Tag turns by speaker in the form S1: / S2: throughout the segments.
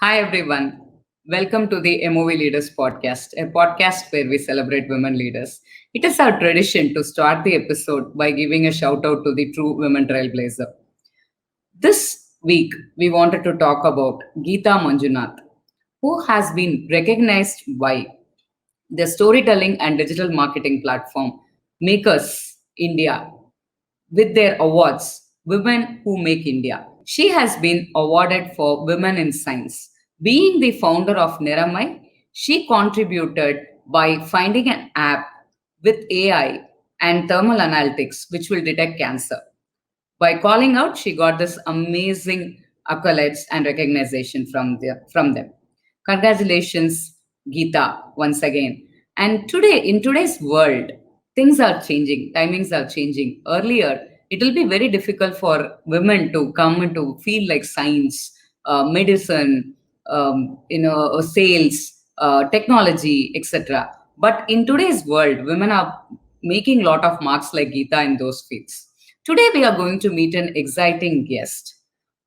S1: Hi, everyone. Welcome to the MOV Leaders podcast, a podcast where we celebrate women leaders. It is our tradition to start the episode by giving a shout out to the true women trailblazer. This week, we wanted to talk about Geeta Manjunath, who has been recognized by the storytelling and digital marketing platform Makers India with their awards, Women Who Make India. She has been awarded for Women in Science. Being the founder of Niramai, she contributed by finding an app with AI and thermal analytics which will detect cancer. By calling out, she got this amazing accolades and recognition from them. Congratulations, Geeta, once again. And today, in today's world, things are changing, timings are changing. Earlier, it will be very difficult for women to come into field like science, medicine, sales, technology, etc. But in today's world, women are making a lot of marks like Geeta in those fields. Today, we are going to meet an exciting guest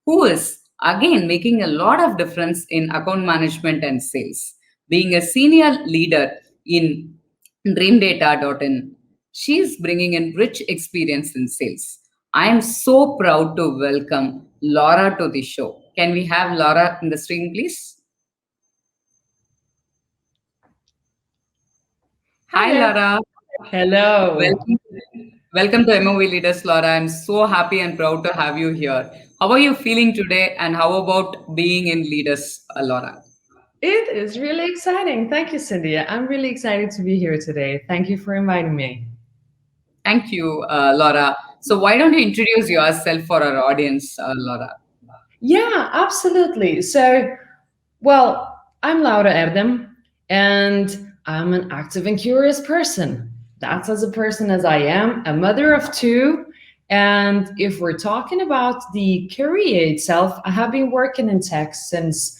S1: who is again making a lot of difference in account management and sales. Being a senior leader in Dreamdata.in, she is bringing in rich experience in sales. I am so proud to welcome Laura to the show. Can we have Laura in the stream, please?
S2: Hi
S1: Hi,
S2: there.
S1: Laura.
S2: Hello.
S1: Welcome, welcome to MOV Leaders, Laura. I'm so happy and proud to have you here. How are you feeling today, and how about being in Leaders, Laura?
S2: It is really exciting. Thank you, Scindia. I'm really excited to be here today. Thank you for inviting me.
S1: Thank you, Laura. So, why don't you introduce yourself for our audience, Laura?
S2: Yeah, absolutely. I'm Laura Erdem, and I'm an active and curious person. That's as a person as I am, a mother of two. And if we're talking about the career itself, I have been working in tech since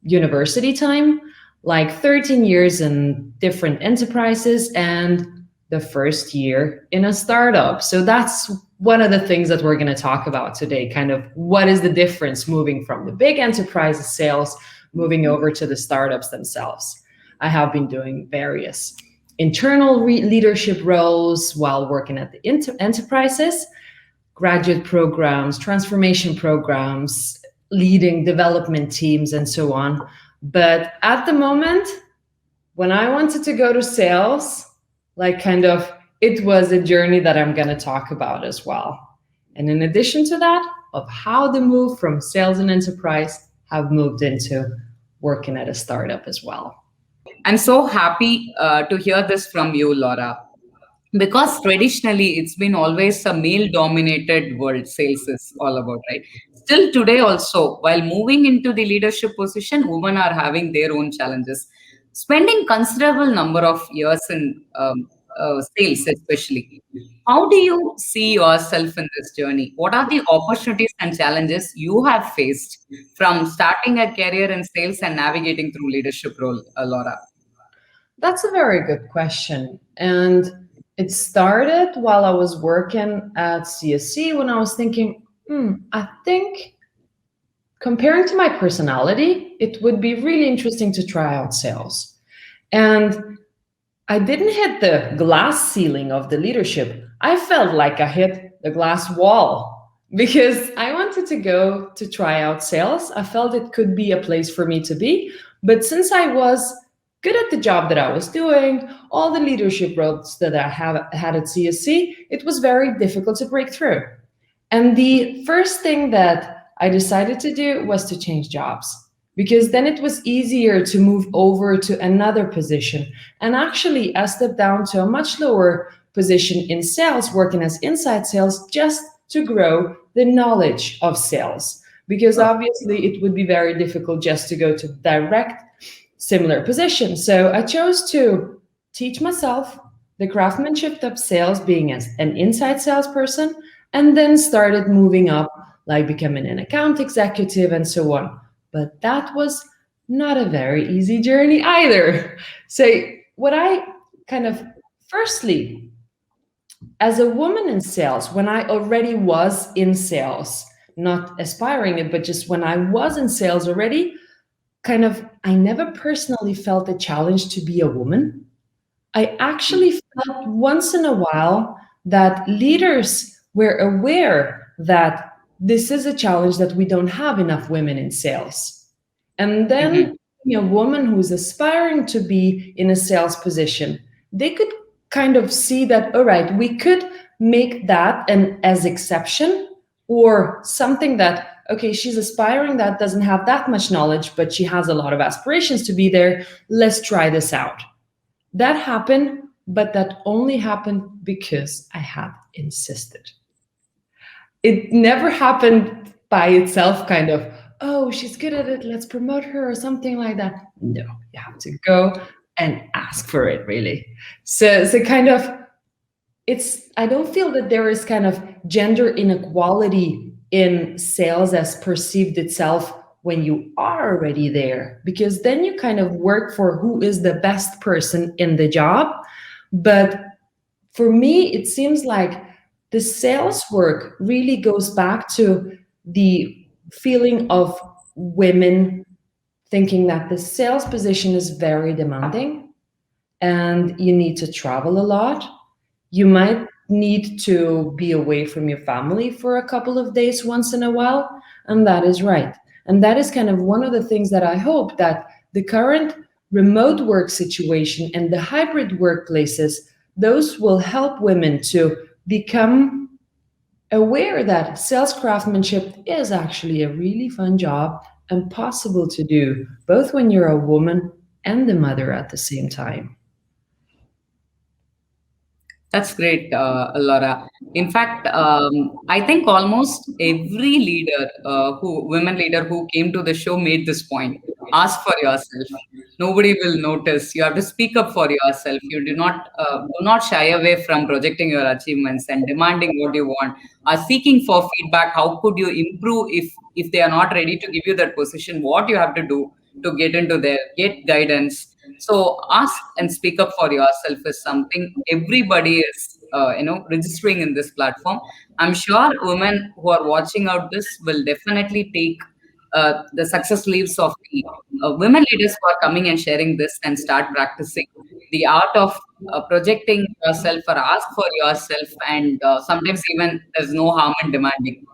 S2: university time, like 13 years in different enterprises and the first year in a startup. So that's one of the things that we're going to talk about today, kind of what is the difference moving from the big enterprise sales moving over to the startups themselves. I have been doing various internal leadership roles while working at the enterprises, graduate programs, transformation programs, leading development teams, and so on. But at the moment, when I wanted to go to sales, like kind of, it was a journey that I'm going to talk about as well. And in addition to that, of how the move from sales and enterprise have moved into working at a startup as well.
S1: I'm so happy to hear this from you, Laura, because traditionally it's been always a male dominated world, sales is all about, right? Still today, also, while moving into the leadership position, women are having their own challenges. Spending considerable number of years in sales, especially. How do you see yourself in this journey? What are the opportunities and challenges you have faced from starting a career in sales and navigating through leadership role, Laura?
S2: That's a very good question. And it started while I was working at CSC when I was thinking, I think comparing to my personality, it would be really interesting to try out sales. And I didn't hit the glass ceiling of the leadership. I felt like I hit the glass wall because I wanted to go to try out sales. I felt it could be a place for me to be. But since I was good at the job that I was doing, all the leadership roles that I have had at CSC, it was very difficult to break through. And the first thing that I decided to do was to change jobs because then it was easier to move over to another position. And actually, I stepped down to a much lower position in sales, working as inside sales, just to grow the knowledge of sales. Because obviously, it would be very difficult just to go to direct similar position. So I chose to teach myself the craftsmanship of sales, being as an inside salesperson, and then started moving up, like becoming an account executive and so on. But that was not a very easy journey either. So, what I kind of firstly, as a woman in sales, when I already was in sales, not aspiring it, but just when I was in sales already, kind of, I never personally felt a challenge to be a woman. I actually felt once in a while that leaders were aware that this is a challenge, that we don't have enough women in sales. And then a woman who's aspiring to be in a sales position, they could kind of see that, all right, we could make that an as exception, or something that, okay, she's aspiring, that doesn't have that much knowledge, but she has a lot of aspirations to be there. Let's try this out. That happened, but that only happened because I had insisted. It never happened by itself, kind of, oh, she's good at it, let's promote her or something like that. No, you have to go and ask for it, really. So kind of, I don't feel that there is kind of gender inequality in sales as perceived itself when you are already there, because then you kind of work for who is the best person in the job. But for me, it seems like the sales work really goes back to the feeling of women thinking that the sales position is very demanding and you need to travel a lot. You might need to be away from your family for a couple of days once in a while, and that is right. And that is kind of one of the things that I hope that the current remote work situation and the hybrid workplaces, those will help women to become aware that sales craftsmanship is actually a really fun job and possible to do, both when you're a woman and a mother at the same time.
S1: That's great, Laura. In fact, I think almost every leader, women leader who came to the show made this point. Ask for yourself. Nobody will notice. You have to speak up for yourself. You do not shy away from projecting your achievements and demanding what you want, or seeking for feedback. How could you improve if they are not ready to give you that position? What you have to do to get into there, get guidance. So ask and speak up for yourself is something everybody is, registering in this platform. I'm sure women who are watching out this will definitely take the success leaves of the women leaders who are coming and sharing this and start practicing the art of projecting yourself or ask for yourself. And sometimes even there's no harm in demanding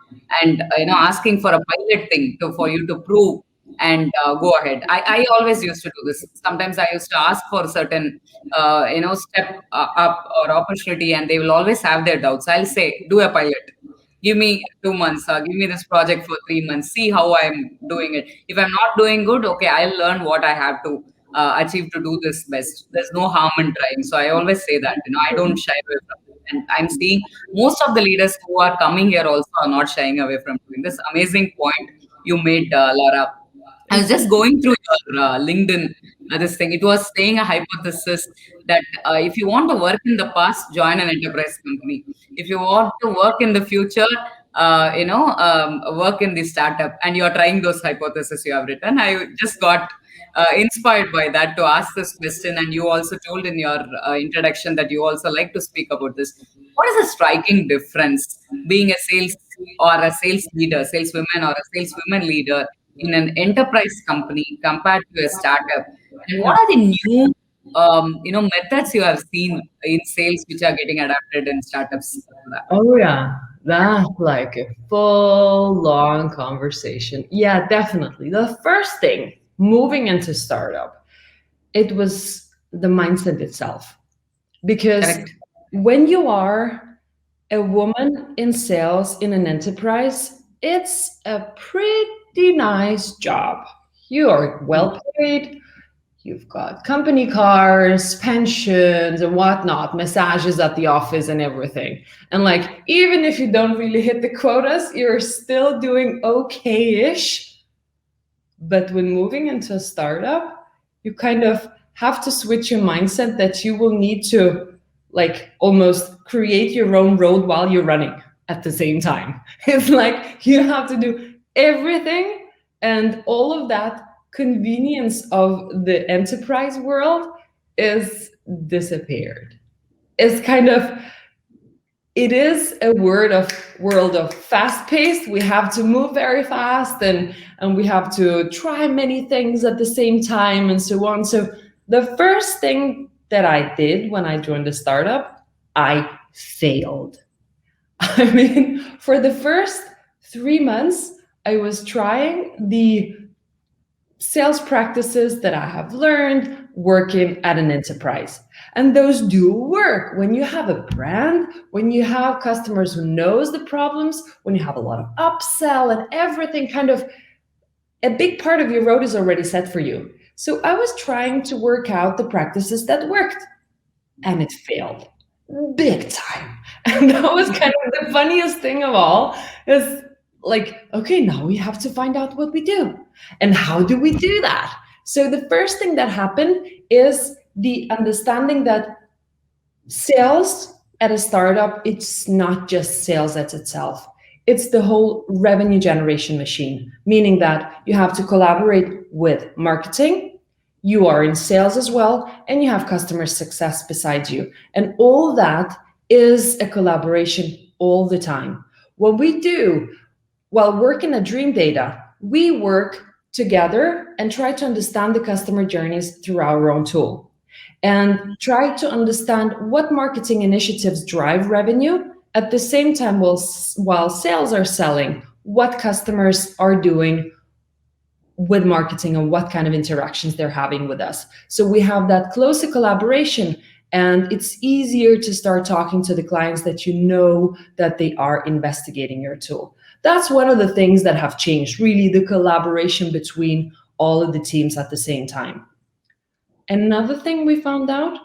S1: and asking for a pilot thing for you to prove and go ahead. I always used to do this. Sometimes I used to ask for certain, step up or opportunity, and they will always have their doubts. I'll say, do a pilot. Give me 2 months. Give me this project for 3 months. See how I'm doing it. If I'm not doing good, okay, I'll learn what I have to achieve to do this best. There's no harm in trying. So I always say that. I don't shy away from it. And I'm seeing most of the leaders who are coming here also are not shying away from doing this. Amazing point you made, Laura. I was just going through your LinkedIn, this thing. It was saying a hypothesis that if you want to work in the past, join an enterprise company. If you want to work in the future, work in the startup. And you are trying those hypotheses you have written. I just got inspired by that to ask this question. And you also told in your introduction that you also like to speak about this. What is a striking difference being a sales or a sales leader, saleswoman or a saleswoman leader in an enterprise company compared to a startup? And what are the new methods you have seen in sales which are getting adapted in startups?
S2: Oh yeah, that's like a full long conversation. Yeah, definitely. The first thing moving into startup, it was the mindset itself. Because
S1: Correct.
S2: when you are a woman in sales in an enterprise, it's a pretty nice job. You are well paid, you've got company cars, pensions, and whatnot, massages at the office, and everything. And like, even if you don't really hit the quotas, you're still doing okay ish. But when moving into a startup, you kind of have to switch your mindset that you will need to like almost create your own road while you're running at the same time. It's like you have to do everything, and all of that convenience of the enterprise world is disappeared. It's kind of it is a world of fast paced. We have to move very fast, and we have to try many things at the same time and so on. So the first thing that I did when I joined the startup, I failed. I mean, for the first 3 months, I was trying the sales practices that I have learned working at an enterprise. And those do work when you have a brand, when you have customers who knows the problems, when you have a lot of upsell and everything kind of a big part of your road is already set for you. So I was trying to work out the practices that worked, and it failed big time. And that was kind of the funniest thing of all is like, okay, now we have to find out what we do. And how do we do that? So the first thing that happened is the understanding that sales at a startup, it's not just sales at itself. It's the whole revenue generation machine, meaning that you have to collaborate with marketing, you are in sales as well, and you have customer success beside you. And all that is a collaboration all the time. What we do while working at Dreamdata, we work together and try to understand the customer journeys through our own tool and try to understand what marketing initiatives drive revenue at the same time while sales are selling, what customers are doing with marketing and what kind of interactions they're having with us. So we have that closer collaboration, and it's easier to start talking to the clients that you know that they are investigating your tool. That's one of the things that have changed, really, the collaboration between all of the teams at the same time. Another thing we found out,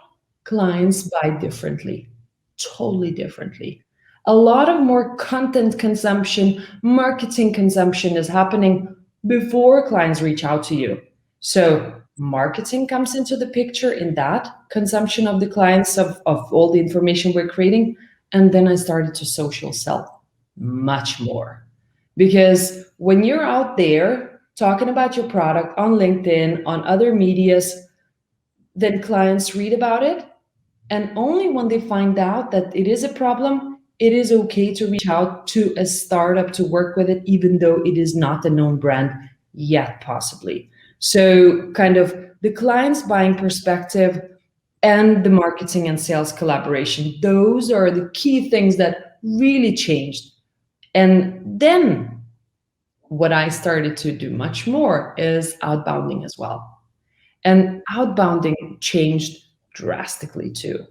S2: clients buy differently, totally differently. A lot of more content consumption, marketing consumption is happening before clients reach out to you. So marketing comes into the picture in that consumption of the clients of all the information we're creating. And then I started to social sell much more. Because when you're out there talking about your product on LinkedIn, on other medias, then clients read about it. And only when they find out that it is a problem, it is okay to reach out to a startup to work with it, even though it is not a known brand yet, possibly. So, kind of the client's buying perspective and the marketing and sales collaboration, those are the key things that really changed. And then what I started to do much more is outbounding as well. And outbounding changed drastically too.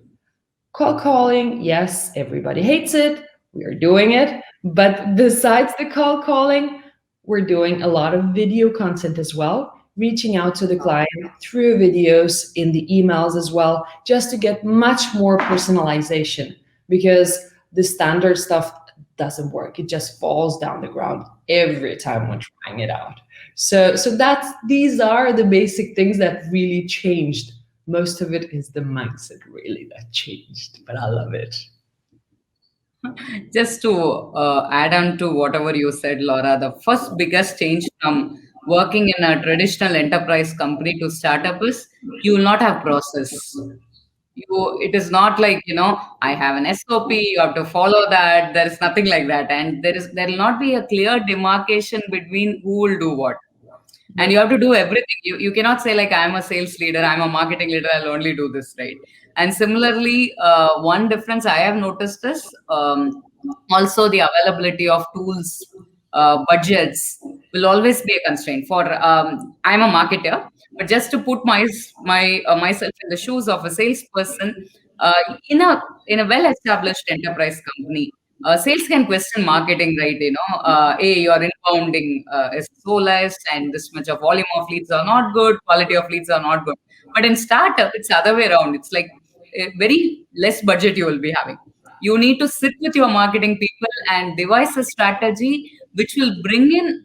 S2: Cold calling, yes, everybody hates it. We are doing it. But besides the cold calling, we're doing a lot of video content as well, reaching out to the client through videos in the emails as well, just to get much more personalization, because the standard stuff doesn't work. It just falls down the ground every time when trying it out. So that's these are the basic things that really changed. Most of it is the mindset really that changed, but I love it.
S1: Just to add on to whatever you said, Laura, the first biggest change from working in a traditional enterprise company to startup is you will not have process. It is not like, I have an SOP, you have to follow that. There is nothing like that. And there will not be a clear demarcation between who will do what. And you have to do everything. You cannot say like, I'm a sales leader, I'm a marketing leader, I'll only do this, right? And similarly, one difference I have noticed is also the availability of tools, budgets will always be a constraint. For I'm a marketer, but just to put myself in the shoes of a salesperson, uh, in a well-established enterprise company, sales can question marketing, right? Hey, your inbounding is so less, and this much of volume of leads are not good, quality of leads are not good. But in startup, it's the other way around. It's like a very less budget you will be having. You need to sit with your marketing people and devise a strategy which will bring in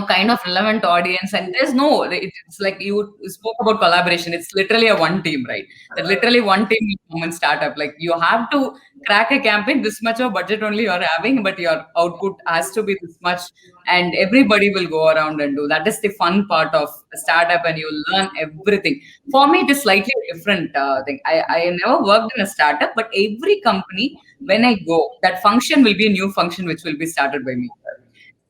S1: kind of relevant audience, and there's no, it's like you spoke about collaboration. It's literally a one team, right? That literally one team in common startup. Like you have to crack a campaign, this much of budget only you're having, but your output has to be this much, and everybody will go around and do that. Is the fun part of a startup, and you learn everything. For me, it is slightly different thing. I never worked in a startup, but every company, when I go, that function will be a new function which will be started by me.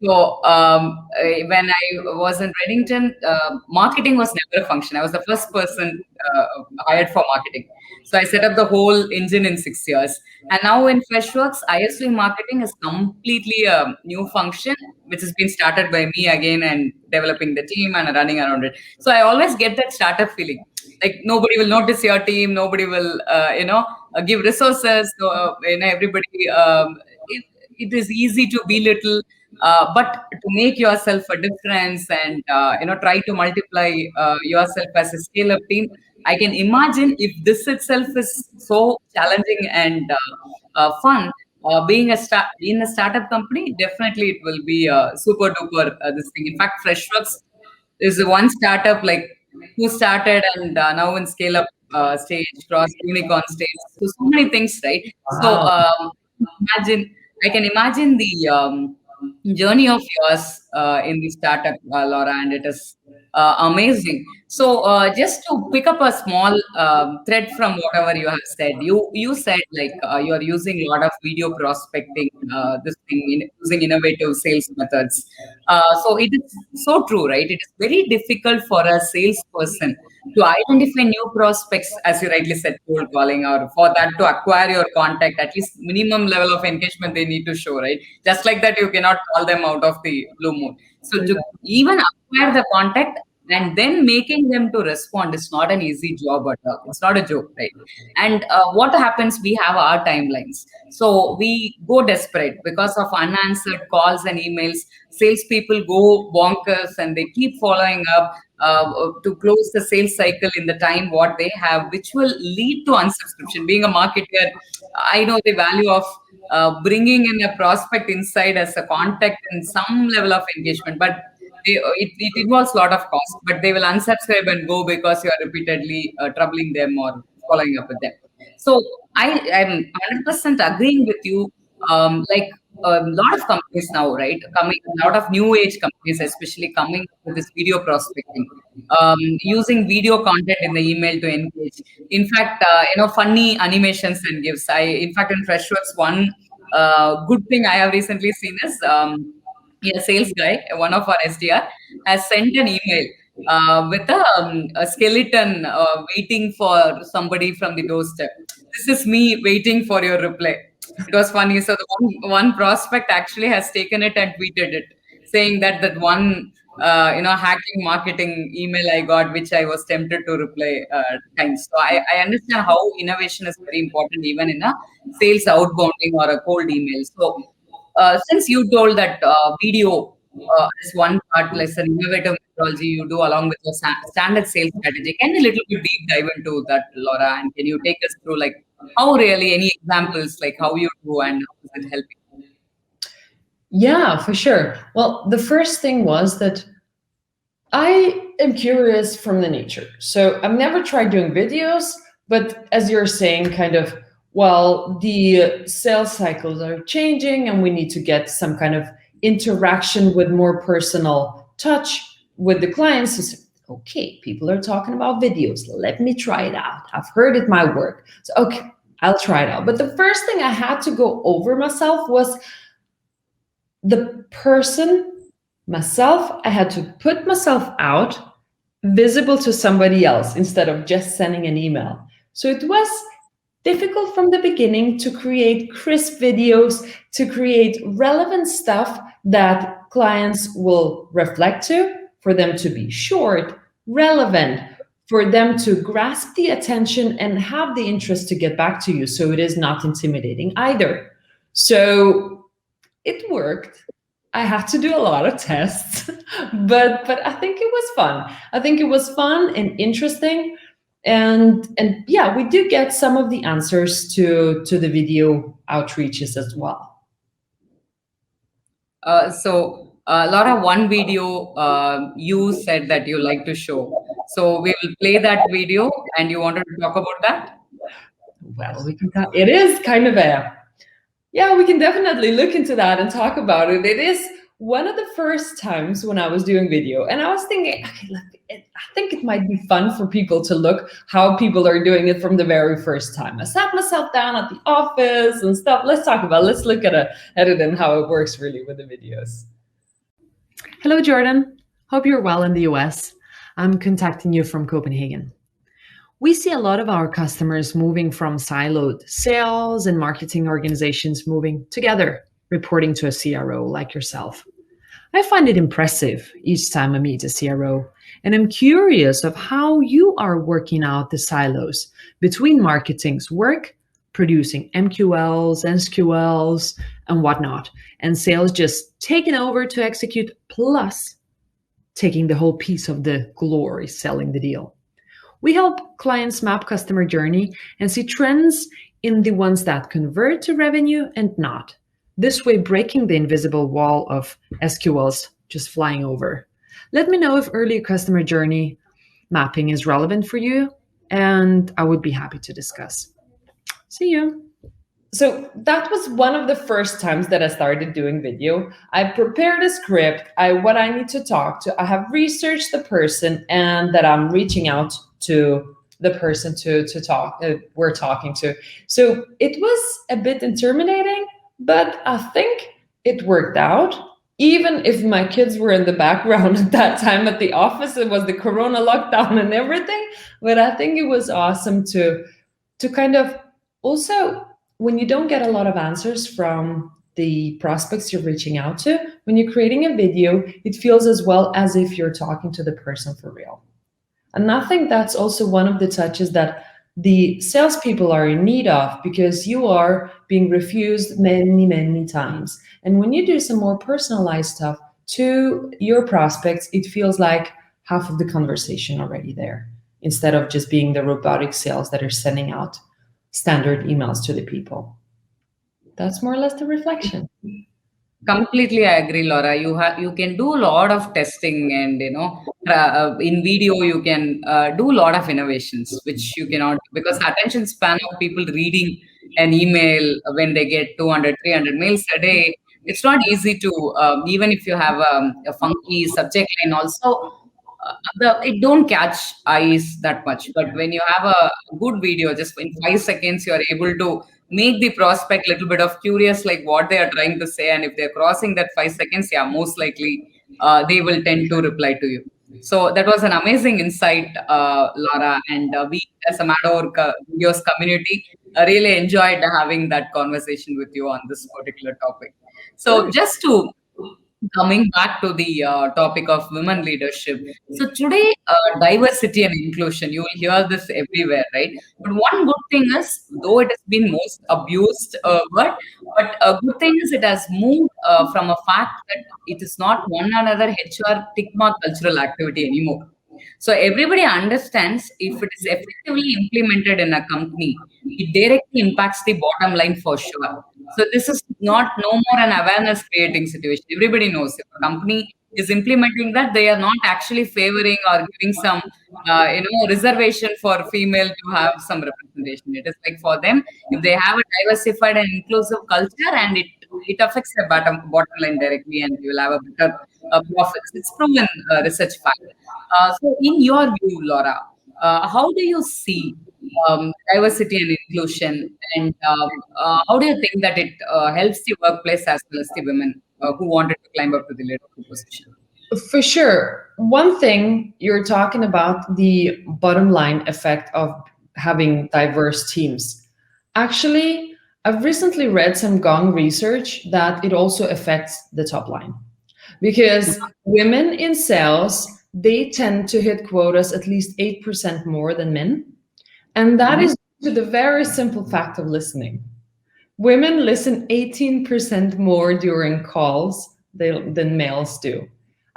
S1: So when I was in Reddington, marketing was never a function. I was the first person hired for marketing. So I set up the whole engine in 6 years. And now in Freshworks, ISV marketing is completely a new function, which has been started by me again and developing the team and running around it. So I always get that startup feeling. Like nobody will notice your team, nobody will, give resources. So, everybody, it is easy to belittle, but to make yourself a difference and try to multiply yourself as a scale up team. I can imagine if this itself is so challenging and fun. Being in a startup company, definitely it will be super duper this thing. In fact, Freshworks is one startup like who started and now in scale up stage, cross unicorn stage. So many things, right? So
S2: Wow.
S1: imagine, I can imagine the journey of yours in the startup, Laura, and it is amazing. So, just to pick up a small thread from whatever you have said, you said like you are using a lot of video prospecting, this thing, using innovative sales methods. So it is so true, right? It is very difficult for a salesperson to identify new prospects, as you rightly said, cold calling, or for that to acquire your contact, at least minimum level of engagement they need to show, right? Just like that, you cannot call them out of the blue moon. So to even acquire the contact and then making them to respond is not an easy job at all. It's not a joke, right? And what happens? We have our timelines, so we go desperate because of unanswered calls and emails. Salespeople go bonkers and they keep following up to close the sales cycle in the time what they have, which will lead to unsubscription. Being a marketer, I know the value of bringing in a prospect inside as a contact and some level of engagement, but it involves a lot of cost. But they will unsubscribe and go because you are repeatedly troubling them or following up with them. So I'm 100% agreeing with you. Like a lot of companies now, right? Coming, a lot of new age companies, especially coming with this video prospecting, using video content in the email to engage. In fact, funny animations and gifs. In fact, in Freshworks, one good thing I have recently seen is a sales guy, one of our SDR, has sent an email with a skeleton waiting for somebody from the doorstep. This is me waiting for your reply. It was funny. So the one prospect actually has taken it and tweeted it, saying that one hacking marketing email I got, which I was tempted to reply times. So I understand how innovation is very important even in a sales outbounding or a cold email. So since you told that video is one part, like an innovative methodology you do along with your standard sales strategy, can you little bit deep dive into that, Laura? And can you take us through like how really any examples like how you do and how is it helping?
S2: Yeah, for sure. Well, the first thing was that I am curious from the nature. So I've never tried doing videos, but as you're saying, kind of, well, the sales cycles are changing and we need to get some kind of interaction with more personal touch with the clients. So, okay, people are talking about videos. Let me try it out. I've heard it might work. So, okay, I'll try it out. But the first thing I had to go over myself was the person, myself. I had to put myself out visible to somebody else instead of just sending an email. So it was difficult from the beginning to create crisp videos, to create relevant stuff that clients will reflect to, for them to be short, relevant, for them to grasp the attention and have the interest to get back to you. So it is not intimidating either. So it worked. I had to do a lot of tests, but I think it was fun. I think it was fun and interesting, and yeah, we do get some of the answers to the video outreaches as well.
S1: Laura, one video you said that you like to show. So we will play that video, and you wanted to talk about that?
S2: Well, we can talk. It is kind of a, yeah, we can definitely look into that and talk about it. It is one of the first times when I was doing video, and I was thinking, okay, look, I think it might be fun for people to look how people are doing it from the very first time. I sat myself down at the office and stuff. Let's talk about. Let's look at it and how it works really with the videos. Hello, Jordan. Hope you're well in the US. I'm contacting you from Copenhagen. We see a lot of our customers moving from siloed sales and marketing organizations moving together, reporting to a CRO like yourself. I find it impressive each time I meet a CRO, and I'm curious of how you are working out the silos between marketing's work, producing MQLs, SQLs, and whatnot, and sales just taking over to execute, plus taking the whole piece of the glory selling the deal. We help clients map customer journey and see trends in the ones that convert to revenue and not. This way, breaking the invisible wall of SQLs just flying over. Let me know if early customer journey mapping is relevant for you, and I would be happy to discuss. See you. So that was one of the first times that I started doing video. I prepared a script, what I need to talk to. I have researched the person and that I'm reaching out to the person to talk, we're talking to. So it was a bit intimidating, but I think it worked out. Even if my kids were in the background at that time at the office, it was the Corona lockdown and everything. But I think it was awesome to kind of also, when you don't get a lot of answers from the prospects you're reaching out to, when you're creating a video, it feels as well as if you're talking to the person for real. And I think that's also one of the touches that the salespeople are in need of, because you are being refused many, many times. And when you do some more personalized stuff to your prospects, it feels like half of the conversation already there, instead of just being the robotic sales that are sending out standard emails to the people. That's more or less the reflection.
S1: Completely, I agree, Laura. You can do a lot of testing, and in video you can do a lot of innovations, which you cannot, because the attention span of people reading an email when they get 200, 300 mails a day, it's not easy to even if you have a funky subject line also. It don't catch eyes that much, but when you have a good video, just in 5 seconds you are able to make the prospect little bit of curious, like what they are trying to say, and if they're crossing that 5 seconds, yeah, most likely they will tend to reply to you. So that was an amazing insight, Laura, and we as a Matador videos community really enjoyed having that conversation with you on this particular topic. So just to coming back to the topic of women leadership. So today, diversity and inclusion, you will hear this everywhere, right? But one good thing is, though it has been most abused word, but a good thing is it has moved from a fact that it is not one another HR tick mark cultural activity anymore. So everybody understands if it is effectively implemented in a company, it directly impacts the bottom line for sure. So this is not no more an awareness creating situation. Everybody knows if a company is implementing that, they are not actually favoring or giving some reservation for female to have some representation. It is like for them, if they have a diversified and inclusive culture, and it affects the bottom line directly, and you will have a better profits. It's proven research fact. So in your view, Laura, how do you see diversity and inclusion, and how do you think that it helps the workplace as well as the women who wanted to climb up to the leadership position?
S2: For sure. One thing, you're talking about the bottom line effect of having diverse teams. Actually, I've recently read some Gong research that it also affects the top line, because women in sales, they tend to hit quotas at least 8% more than men. And that is due to the very simple fact of listening. Women listen 18% more during calls than males do.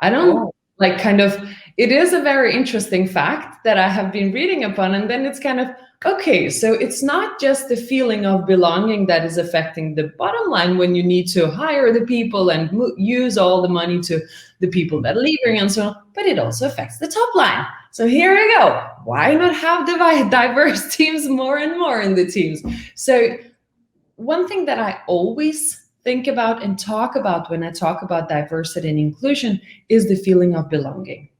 S2: I don't it is a very interesting fact that I have been reading upon. And then it's kind of, Okay, so it's not just the feeling of belonging that is affecting the bottom line when you need to hire the people and use all the money to the people that are leaving and so on, but it also affects the top line. So here we go. Why not have diverse teams more and more in the teams? So one thing that I always think about and talk about when I talk about diversity and inclusion is the feeling of belonging.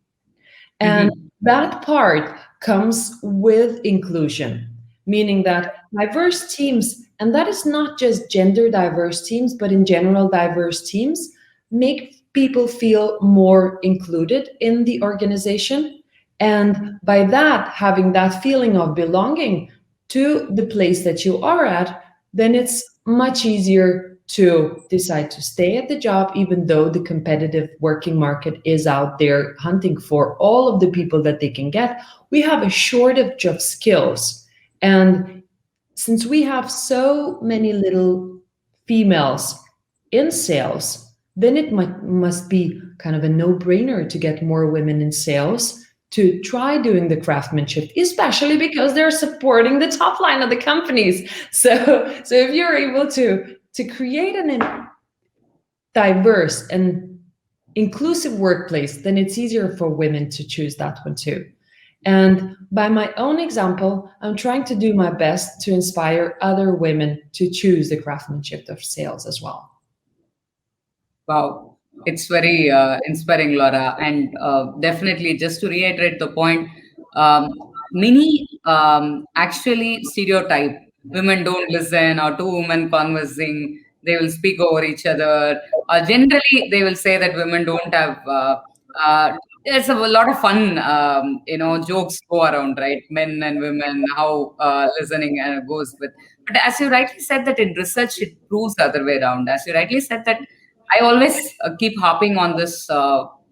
S2: And
S1: Mhm.
S2: that part comes with inclusion, meaning that diverse teams, and that is not just gender diverse teams, but in general, diverse teams make people feel more included in the organization. And by that, having that feeling of belonging to the place that you are at, then it's much easier to decide to stay at the job, even though the competitive working market is out there hunting for all of the people that they can get. We have a shortage of skills. And since we have so many little females in sales, then it must be kind of a no-brainer to get more women in sales to try doing the craftsmanship, especially because they're supporting the top line of the companies. So if you're able to create an diverse and inclusive workplace, then it's easier for women to choose that one too. And by my own example, I'm trying to do my best to inspire other women to choose the craftsmanship of sales as well.
S1: Wow, it's very inspiring, Laura. And definitely, just to reiterate the point, many actually stereotype women don't listen, or two women conversing, they will speak over each other. Generally, they will say that women don't have. There's a lot of fun, jokes go around, right? Men and women, how listening goes with. But as you rightly said, that in research, it proves the other way around. As you rightly said, that I always keep harping on this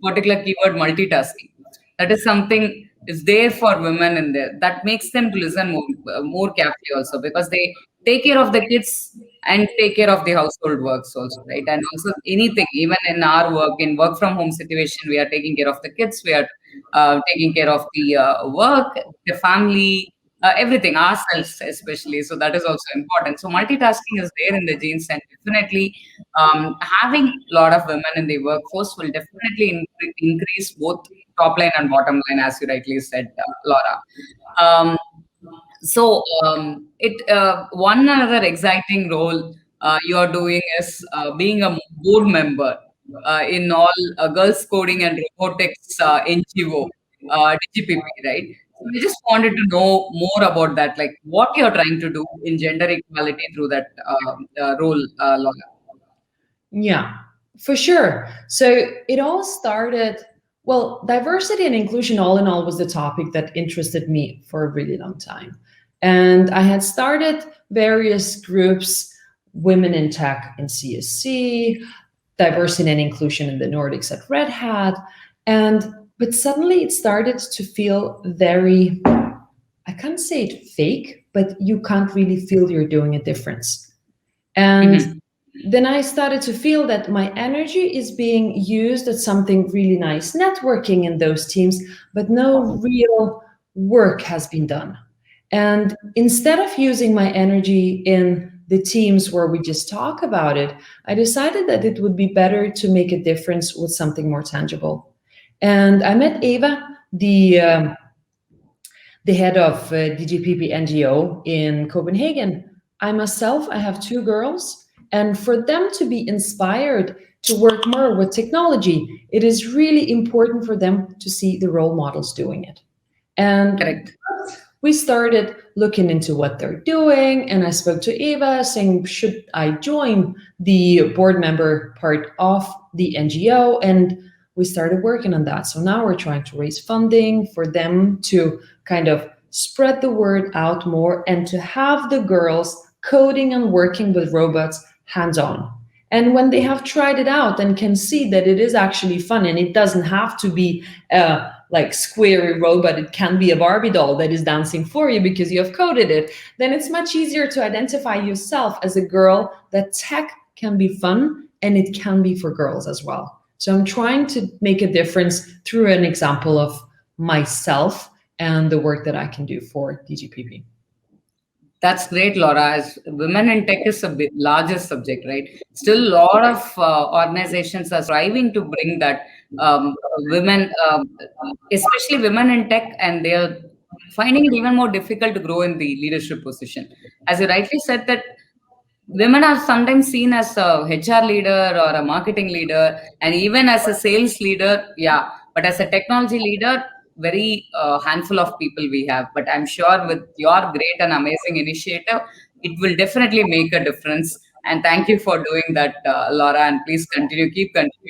S1: particular keyword, multitasking. That is something is there for women in there. That makes them to listen more carefully also, because they take care of the kids and take care of the household works also, right? And also anything, even in our work, in work from home situation, we are taking care of the kids, we are taking care of the work, the family, everything, ourselves especially. So that is also important. So multitasking is there in the genes, and definitely having a lot of women in the workforce will definitely increase both top line and bottom line, as you rightly said, Laura. Um, it one another exciting role you are doing is being a board member in all girls coding and robotics NGO, DGPP, right? So we just wanted to know more about that, like what you're trying to do in gender equality through that role, Laura.
S2: Yeah, for sure. So it all started, well, diversity and inclusion, all in all, was the topic that interested me for a really long time. And I had started various groups, women in tech in CSC, diversity and inclusion in the Nordics at Red Hat. And but suddenly it started to feel very, I can't say it fake, but you can't really feel you're doing a difference. And
S1: Mhm.
S2: then I started to feel that my energy is being used at something really nice, networking in those teams, but no real work has been done. And instead of using my energy in the teams where we just talk about it, I decided that it would be better to make a difference with something more tangible. And I met Eva, the head of DGPP NGO in Copenhagen. I have two girls, and for them to be inspired to work more with technology, it is really important for them to see the role models doing it. And
S1: Correct.
S2: we started looking into what they're doing, and I spoke to Eva saying, should I join the board member part of the NGO? And we started working on that. So now we're trying to raise funding for them to kind of spread the word out more and to have the girls coding and working with robots hands on. And when they have tried it out and can see that it is actually fun and it doesn't have to be like squarey robot, it can be a Barbie doll that is dancing for you because you have coded it, then it's much easier to identify yourself as a girl that tech can be fun and it can be for girls as well. So I'm trying to make a difference through an example of myself and the work that I can do for DGPP.
S1: That's great, Laura. As women in tech is a bit largest subject, right? Still, a lot of organizations are striving to bring that women, especially women in tech, and they are finding it even more difficult to grow in the leadership position. As you rightly said, that women are sometimes seen as a HR leader or a marketing leader, and even as a sales leader. Yeah, but as a technology leader, very handful of people we have. But I'm sure with your great and amazing initiative, it will definitely make a difference. And thank you for doing that, Laura. And please continue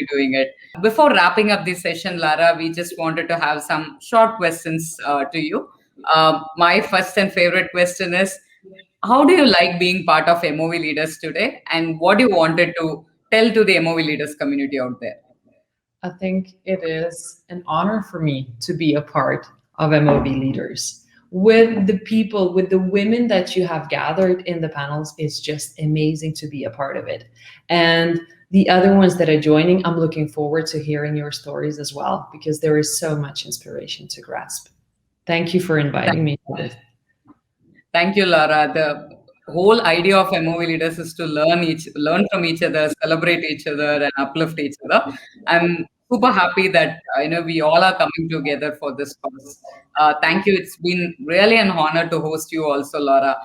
S1: doing it. Before wrapping up this session, Lara, we just wanted to have some short questions to you. My first and favorite question is, how do you like being part of MOV leaders today, and what do you wanted to tell to the MOV leaders community out there?
S2: I think it is an honor for me to be a part of MOV Leaders. With the people, with the women that you have gathered in the panels, it's just amazing to be a part of it. And the other ones that are joining, I'm looking forward to hearing your stories as well, because there is so much inspiration to grasp. Thank you for inviting me to this.
S1: Thank you, Laura. The whole idea of MOV leaders is to learn from each other, celebrate each other, and uplift each other. I'm super happy that we all are coming together for this cause. Thank you. It's been really an honor to host you, also, Laura.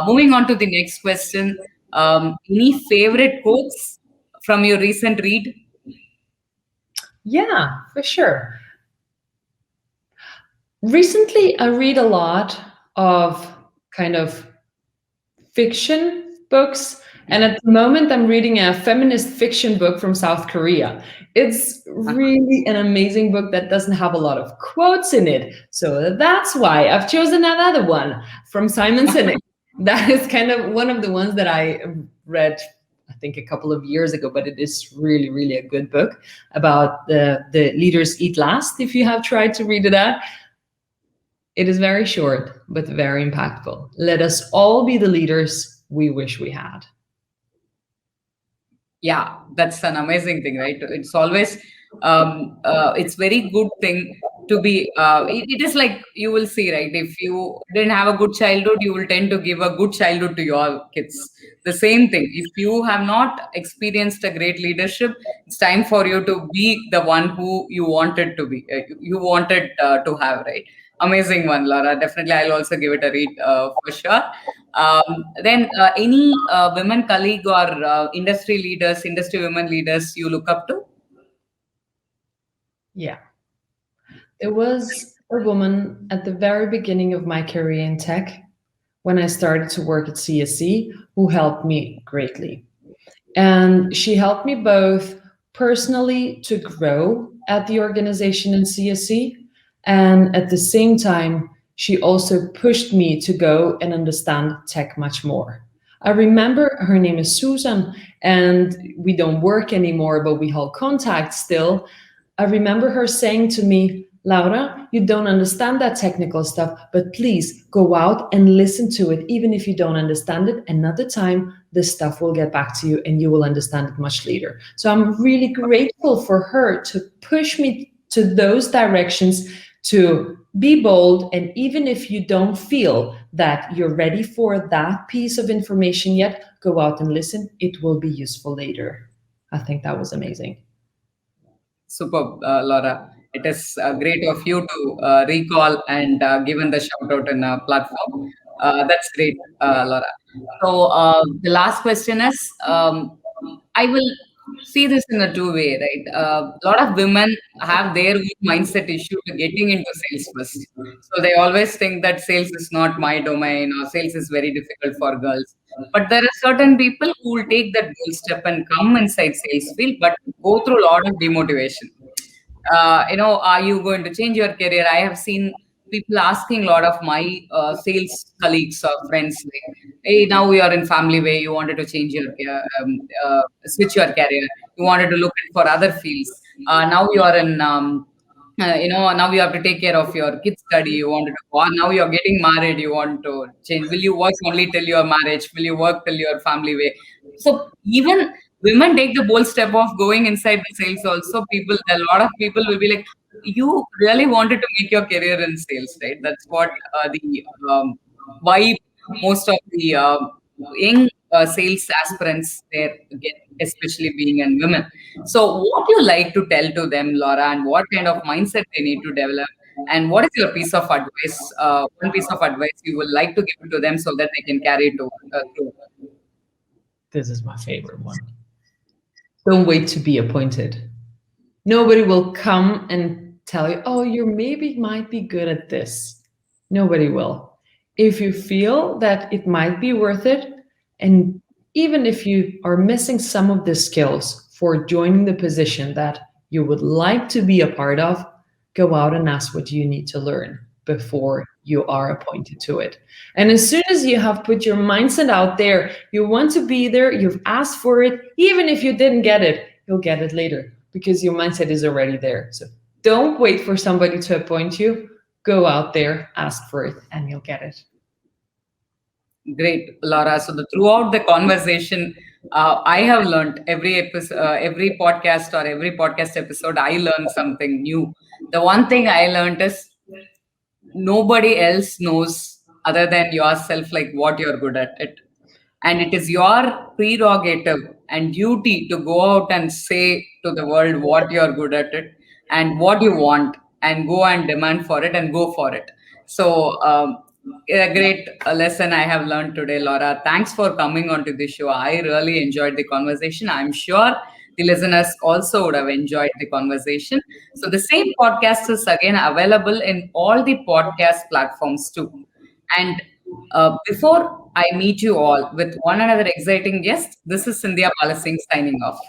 S1: Moving on to the next question. Any favorite quotes from your recent read?
S2: Yeah, for sure. Recently, I read a lot of kind of fiction books. And at the moment, I'm reading a feminist fiction book from South Korea. It's really an amazing book that doesn't have a lot of quotes in it. So that's why I've chosen another one from Simon Sinek. That is kind of one of the ones that I read, I think, a couple of years ago, but it is really, really a good book about the leaders eat last, if you have tried to read it out. It is very short, but very impactful. Let us all be the leaders we wish we had.
S1: Yeah, that's an amazing thing, right? It's always it's very good thing to be it is like, you will see, right? If you didn't have a good childhood, you will tend to give a good childhood to your kids. The same thing, if you have not experienced a great leadership, it's time for you to be the one who you wanted to be, you wanted to have, right? Amazing one, Laura. Definitely, I'll also give it a read for sure. Then, any women colleague or industry women leaders you look up to?
S2: Yeah. There was a woman at the very beginning of my career in tech when I started to work at CSC who helped me greatly. And she helped me both personally to grow at the organization in CSC, and at the same time, she also pushed me to go and understand tech much more. I remember her name is Susan, and we don't work anymore, but we hold contact still. I remember her saying to me, Laura, you don't understand that technical stuff, but please go out and listen to it. Even if you don't understand it, another time this stuff will get back to you and you will understand it much later. So I'm really grateful for her to push me to those directions, to be bold. And even if you don't feel that you're ready for that piece of information yet, go out and listen. It will be useful later. I think that was amazing.
S1: Superb, Laura. It is great of you to recall and given the shout out in a platform. That's great, Laura. So the last question is, I will see this in a two-way, right? A lot of women have their own mindset issue to getting into sales first. So they always think that sales is not my domain, or sales is very difficult for girls. But there are certain people who will take that bold step and come inside sales field, but go through a lot of demotivation. Are you going to change your career? I have seen people asking a lot of my sales colleagues or friends, like, hey, now you are in family way, you wanted to change your switch your career, you wanted to look for other fields. Now you are in now you have to take care of your kids study, you wanted to, or now you're getting married, you want to change. Will you work only till your marriage? Will you work till your family way? So even women take the bold step of going inside the sales also. A lot of people will be like, you really wanted to make your career in sales, right? That's what the vibe most of the young sales aspirants there get, especially being in women. So, what do you like to tell to them, Laura, and what kind of mindset they need to develop? And what is your piece of advice, one piece of advice you would like to give to them so that they can carry it over, through?
S2: This is my favorite one. Don't wait to be appointed. Nobody will come and tell you, oh, you maybe might be good at this. Nobody will. If you feel that it might be worth it, and even if you are missing some of the skills for joining the position that you would like to be a part of, go out and ask what you need to learn before you are appointed to it. And as soon as you have put your mindset out there, you want to be there, you've asked for it, even if you didn't get it, you'll get it later because your mindset is already there. So don't wait for somebody to appoint you. Go out there, ask for it, and you'll get it.
S1: Great, Laura. So throughout the conversation, I have learned every episode, every podcast or every podcast episode, I learn something new. The one thing I learned is nobody else knows other than yourself like what you're good at it, and it is your prerogative and duty to go out and say to the world what you're good at it and what you want, and go and demand for it and go for it. So a great lesson I have learned today, Laura. Thanks for coming onto the show. I really enjoyed the conversation. I'm sure the listeners also would have enjoyed the conversation. So the same podcast is again available in all the podcast platforms too. And before I meet you all with one another exciting guest, this is Scindia Balasingh signing off.